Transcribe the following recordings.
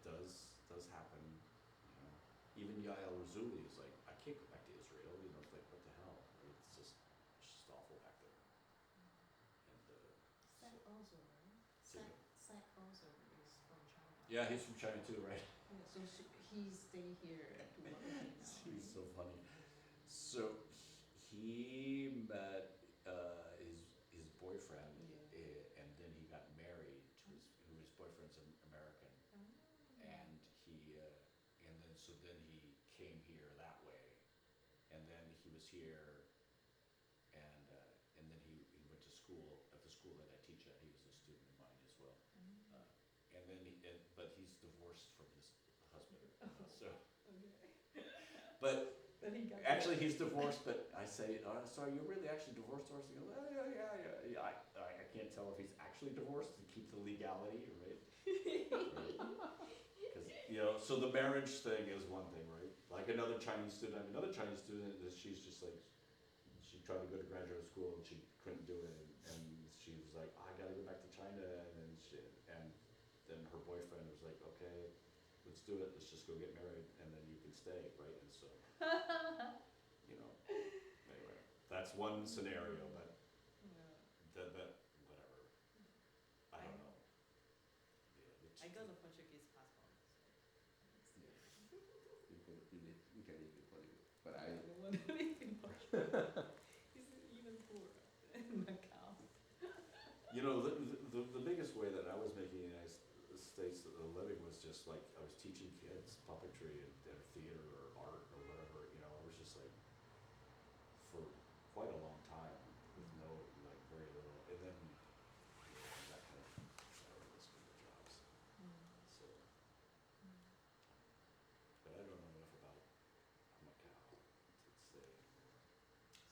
it does happen. You know, even Yael Razuli is like, I can't go back to Israel. You know, it's like, what the hell? It's just awful back there. And so, Zach also, right? so Zach also is from China. yeah, he's from China too, right? Yeah, so he stay here to work with me now, He's right? so funny. So he met his boyfriend, Yeah. and then he got married to his boyfriend's American, Oh. and and then so then he came here that way, and then he was here, and then he went to school at the school that I teach at. He was a student of mine as well, and then but he's divorced from his husband, so. Okay. But But he got actually, he's divorced. But I say, so you're really actually divorced, or he goes, oh, yeah. I can't tell if he's actually divorced to keep the legality, right? Because so the marriage thing is one thing, right? Like another Chinese student, I have another Chinese student that she's just like, she tried to go to graduate school and she couldn't do it, and she was like, I gotta go back to China, and then her boyfriend was like, okay, let's do it, let's just go get married, and then you can stay, right? And so, anyway, that's one scenario, but that whatever, I don't know. I got a Portuguese passport. So Yeah. You can live in Hollywood, but I I don't want to live in Portugal. It's even poorer in Macau. The biggest way that I was making the United States a living was just like I was teaching kids puppetry and theater or art or whatever. I was just like for quite a long time with very little, and then that kind of started listening to jobs. So, but I don't know enough about Macau to say.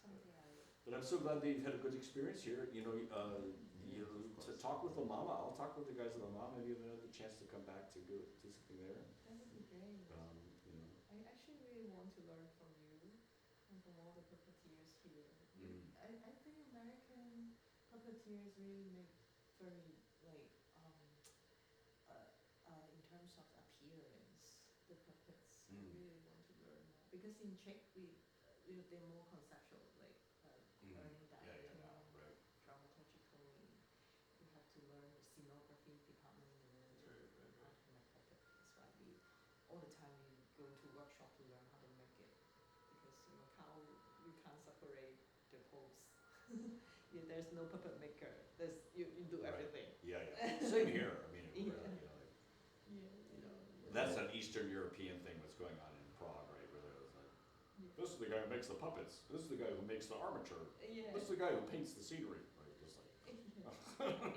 Someday I will. But I'm so glad that you've had a good experience here. of To course. talk with La Mama. I'll talk with the guys at La Mama. Maybe you have another chance to come back to go do something there. That would be great. You know. I actually really want to learn from you and from all the puppeteers here. I think American puppeteers really make very in terms of appearance, the puppets. I really want to learn more because in Czech they're more conceptual, learning directing, right. dramaturgically. You have to learn the scenography department and then to learn how to make puppet. That's why all the time we go to workshop to learn how to make it. Because in Macau you can't separate the pose. There's no puppet maker. You do everything. Right. Yeah. Same here. I mean, Yeah. that's an Eastern European thing that's going on in Prague, right? Where there's like, this is the guy who makes the puppets. This is the guy who makes the armature. Yeah. This is the guy who paints the scenery, right? Just like.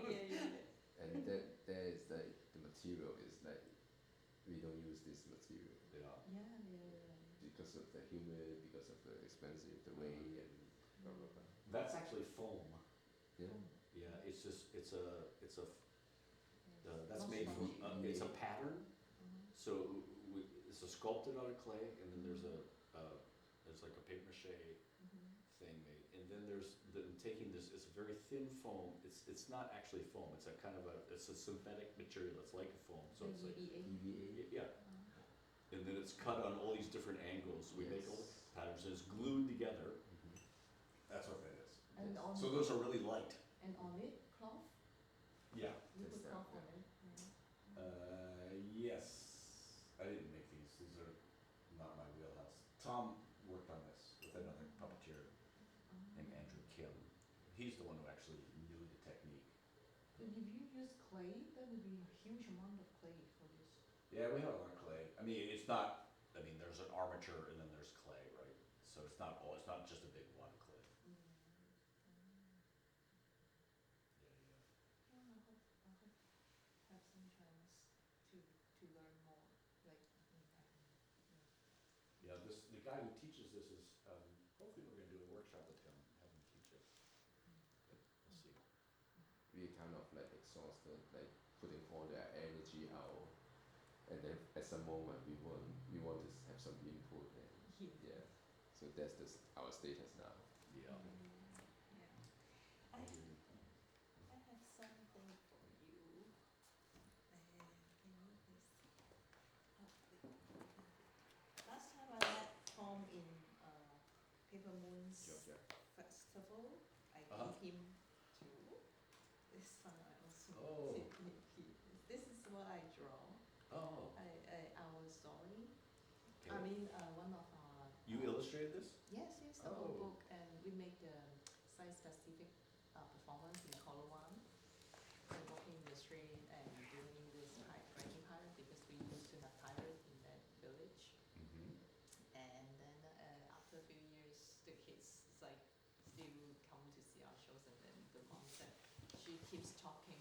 Yeah. And there is the material is like we don't use this material. Yeah. Because of the humid, because of the expensive, the weight, and blah blah blah. That's actually foam. Yeah. Yeah, it's that's made from it's a pattern. So it's a sculpted out of clay, and then there's there's like a paper mache thing made, and then there's taking this. It's a very thin foam. It's not actually foam. It's a kind of it's a synthetic material. It's like a foam. So it's like EVA. yeah. And then it's cut on all these different angles. We make all the patterns, and it's glued together. That's what that is. And on So those are really light. And on it, cloth? Yeah. You That's put that, cloth yeah. on it? Yes. I didn't make these. These are not my wheelhouse. Tom worked on this with another puppeteer named Andrew Kim. He's the one who actually knew the technique. But if you use clay, that would be a huge amount of clay for this. Yeah, we have a lot of clay. I mean, it's not. I mean, there's an armature and then there's clay, right? So it's not all. It's not just a big wad of clay. Well, I hope have some chance to learn more. Yeah, the guy who teaches this is. Hopefully, we're going to do a workshop with him, have him teach it. But we'll see. We kind of like exhausted, like putting all their energy out, and then at some moment we want to have some input, and yeah. So that's our status now. Yeah. I have something for you. Can you please? Paper Moons Georgia. festival. I Uh-huh. gave him to. This one I also Oh. This is what I draw. Oh. Our story. Okay. I mean, one of our. You illustrated this? Yes, the whole Oh. book, and we made the site-specific performance in Kolowan. So walking in the street and doing this writing pirate because we used to have pirate in that village. Mm-hmm. And then after a few years, the kids like still come to see our shows, and then the mom said she keeps talking.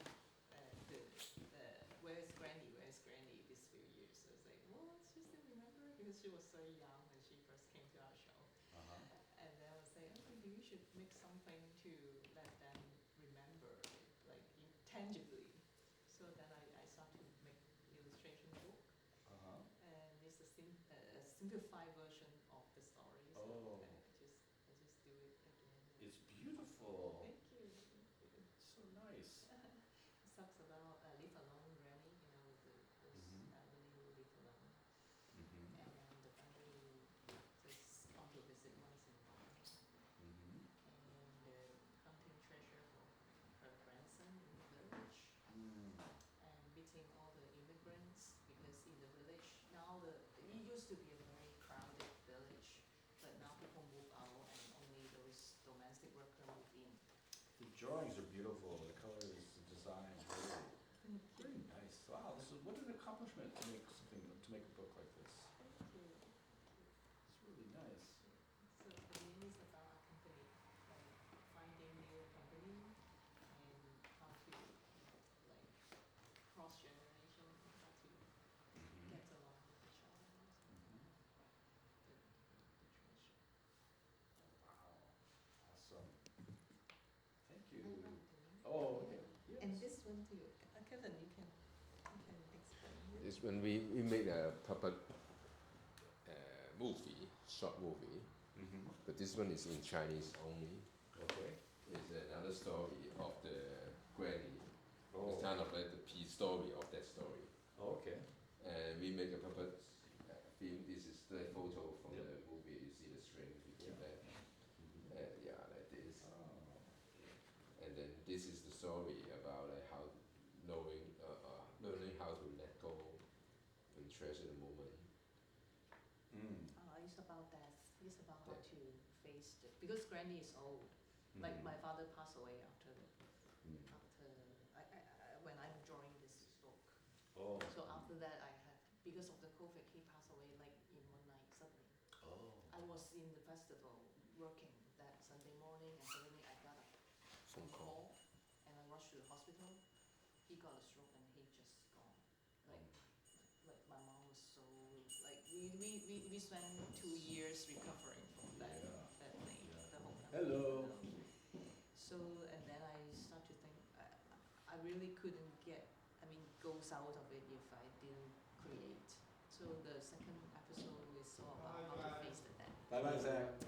Where's Granny? Where's Granny? These few years, so it's like, well, she still remember because she was so young when she first came to our show. Uh-huh. And then I was like, okay, you should make something to let them remember, like tangibly. So then I started to make illustration book, Uh-huh. and it's a simplified version of the story. So Oh. I just do it again. It's beautiful. Thank you. So nice. It talks about live alone Granny, those Mhm. family who live alone, Mm-hmm. and the family just come to visit once in a while. Mm-hmm. And hunting treasure for her grandson in the village, Mm. and meeting all the immigrants because in the village now it used to be a very crowded village, but now people move out and only those domestic workers move in. The drawings are beautiful. The colors, the design, really, very nice. Wow, what an accomplishment to make a book like this. Thank you. It's really nice. So for me, it's about a company, like finding new company and how to like cross generation, and how to Mm-hmm. get along with each other. Mm-hmm. The treasure. Wow, awesome. Thank you. I like the name. Oh, okay. Yeah. And this one too, Kevin, you can explain it. It's when we made a puppet movie, short movie, Mm-hmm. but this one is in Chinese only. Okay. It's another story of the granny. Oh. It's kind of like the P story of that story. Oh, okay. And we make a puppet film. This is the photo from Yep. the movie. You see the string, we keep Yeah. that. Mm-hmm. Yeah, like this. Oh. And then this is the story about how learning how to let go and treasure the moment. Mm. It's about death. It's about how Death. to face because Granny is old. Like Mhm. my father passed away after Mm. when I'm drawing this book. Oh. So after that, because of the COVID, he passed away like in one night suddenly. Oh. I was in the festival working that Sunday morning, and suddenly I got a phone call, and I rushed to the hospital. He got a stroke and he just gone. Like my mom was so like we spent 2 years recovering from that Yeah. that thing. Yeah. The whole family. Hello. So and then I start to think I really couldn't goes out of it if I didn't create. So the second episode is all about how to face the death. Bye bye, Zach.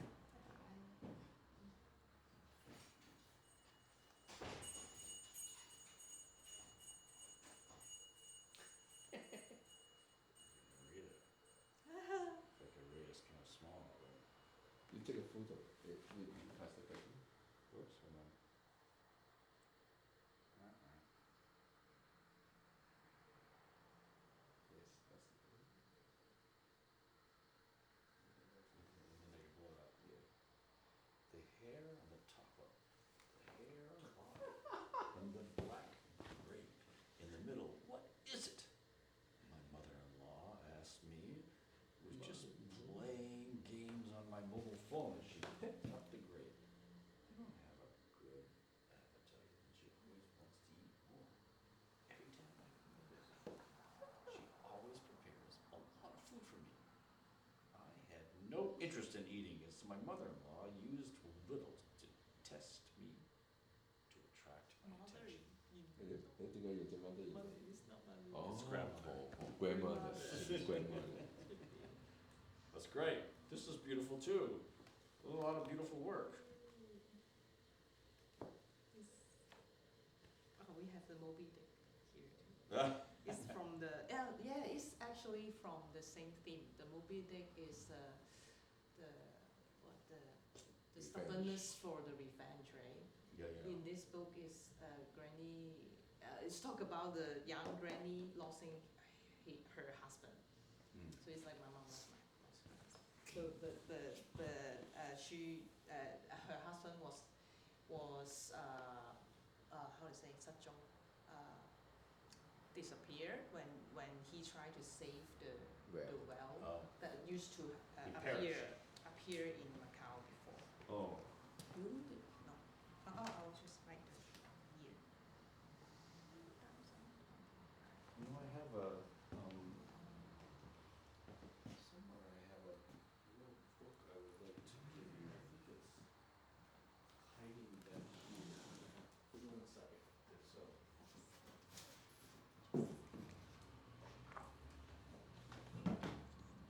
Rita. Like Rita's kind of small, but You take a photo. You pass the paper. whoops, hold on. Uh-uh. Yes, that's the paper. And then you blow it up. Yeah. The hair on the top of the hair on the bottom, and the black grape in the middle. What is it? My mother-in-law asked me. Was just playing games on my mobile phone, and she picked up the grape. You don't have a good appetite, and she always wants to eat more. Every time I come to visit, she always prepares a lot of food for me. I had no interest in eating it, so my mother-in-law used riddles to test me, to attract my Mother attention. Mother is not my real. Oh, It's grandmother. grandmother. Grandmother. Grandmother. That's great. This is beautiful too. A lot of beautiful work. We have the Moby Dick here too. It's from it's actually from the same theme. The Moby Dick is the the stubbornness for the revenge, right? Yeah, yeah. In this book is granny. It's talk about the young granny losing her husband. Mm. So it's like my mom lost my husband. So her husband was how to say 失踪 disappeared when he tried to save the Well, well Oh. that used to He appear perished. appear in